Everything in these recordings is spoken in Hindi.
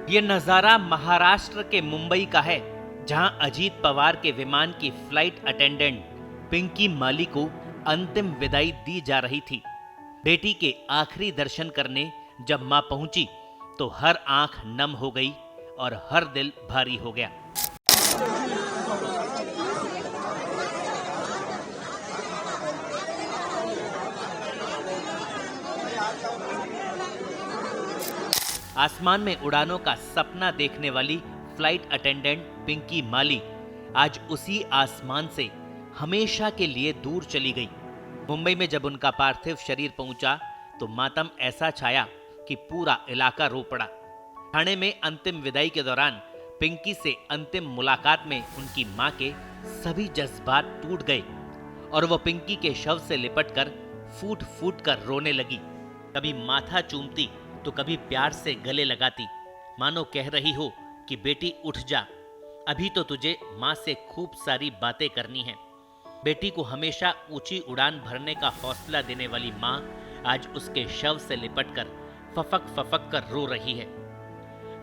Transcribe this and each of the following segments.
ये नजारा महाराष्ट्र के मुंबई का है, जहां अजीत पवार के विमान की फ्लाइट अटेंडेंट पिंकी माली को अंतिम विदाई दी जा रही थी। बेटी के आखिरी दर्शन करने जब मां पहुंची तो हर आंख नम हो गई और हर दिल भारी हो गया। आसमान में उड़ानों का सपना देखने वाली फ्लाइट अटेंडेंट पिंकी माली आज उसी आसमान से हमेशा के लिए दूर चली गई। मुंबई में जब उनका पार्थिव शरीर पहुंचा तो मातम ऐसा छाया कि पूरा इलाका रो पड़ा। ठाणे में अंतिम विदाई के दौरान पिंकी से अंतिम मुलाकात में उनकी मां के सभी जज्बात टूट गए और वो पिंकी के शव से लिपटकर फूट फूट कर रोने लगी। कभी माथा चूमती तो कभी प्यार से गले लगाती, मानो कह रही हो कि बेटी उठ जा, अभी तो तुझे माँ से खूब सारी बातें करनी है। बेटी को हमेशा ऊंची उड़ान भरने का हौसला देने वाली माँ आज उसके शव से लिपटकर फफक फफक कर रो रही है।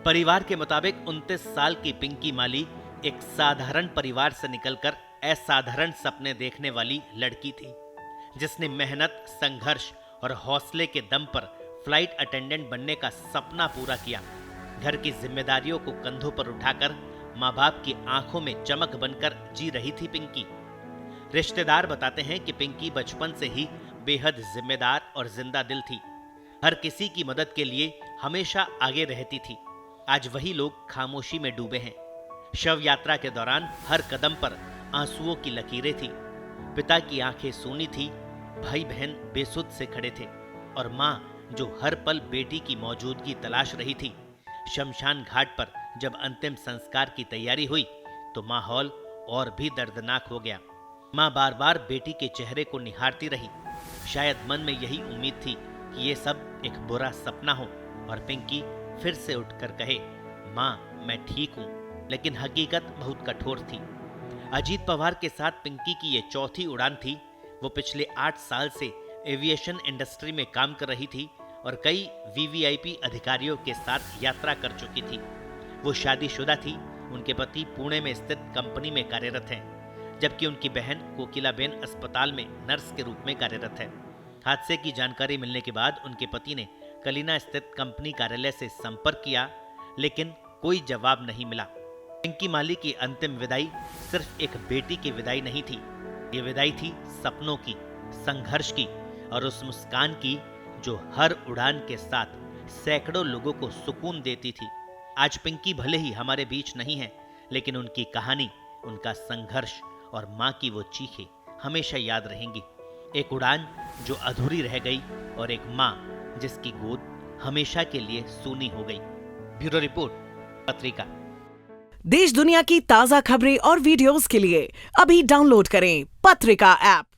परिवार के मुताबिक 29 साल की पिंकी माली एक साधारण परिवार से निकलकर असाधारण सपने देखने वाली लड़की थी, जिसने मेहनत, संघर्ष और हौसले के दम पर फ्लाइट अटेंडेंट बनने का सपना पूरा किया। घर की जिम्मेदारियों को कंधों पर उठाकर माँ बाप की आंखों में चमक बनकर जी रही थी पिंकी। रिश्तेदार बताते हैं कि पिंकी बचपन से ही बेहद जिम्मेदार और जिंदा दिल थी। हर किसी की मदद के लिए हमेशा आगे रहती थी। आज वही लोग खामोशी में डूबे हैं। शव यात्रा के दौरान हर कदम पर आंसुओं की लकीरें थी। पिता की आंखें सूनी थी, भाई बहन बेसुध से खड़े थे और माँ जो हर पल बेटी की मौजूदगी तलाश रही थी। शमशान घाट पर जब अंतिम संस्कार की तैयारी हुई तो माहौल और भी दर्दनाक हो गया। माँ बार बार बेटी के चेहरे को निहारती रही। शायद मन में यही उम्मीद थी कि ये सब एक बुरा सपना हो और पिंकी फिर से उठकर कहे, माँ मैं ठीक हूँ। लेकिन हकीकत बहुत कठोर थी। अजीत पवार के साथ पिंकी की ये चौथी उड़ान थी। वो पिछले 8 साल से एविएशन इंडस्ट्री में काम कर रही थी और कई वीवीआईपी अधिकारियों के साथ यात्रा कर चुकी थी। वो शादीशुदा थी। उनके पति पुणे में स्थित कंपनी में कार्यरत हैं, जबकि उनकी बहन कोकिलाबेन अस्पताल में नर्स के रूप में कार्यरत है। हादसे की जानकारी मिलने के बाद उनके पति ने कलीना स्थित कंपनी कार्यालय से संपर्क किया, लेकिन कोई जवाब नहीं मिला। पिंकी माली की अंतिम विदाई सिर्फ एक बेटी की विदाई नहीं थी, ये विदाई थी सपनों की, संघर्ष की और उस मुस्कान की जो हर उड़ान के साथ सैकड़ों लोगों को सुकून देती थी। आज पिंकी भले ही हमारे बीच नहीं है, लेकिन उनकी कहानी, उनका संघर्ष और माँ की वो चीखें हमेशा याद रहेंगी। एक उड़ान जो अधूरी रह गई और एक माँ जिसकी गोद हमेशा के लिए सूनी हो गई। ब्यूरो रिपोर्ट, पत्रिका। देश दुनिया की ताजा खबरें और वीडियोस के लिए अभी डाउनलोड करें पत्रिका ऐप।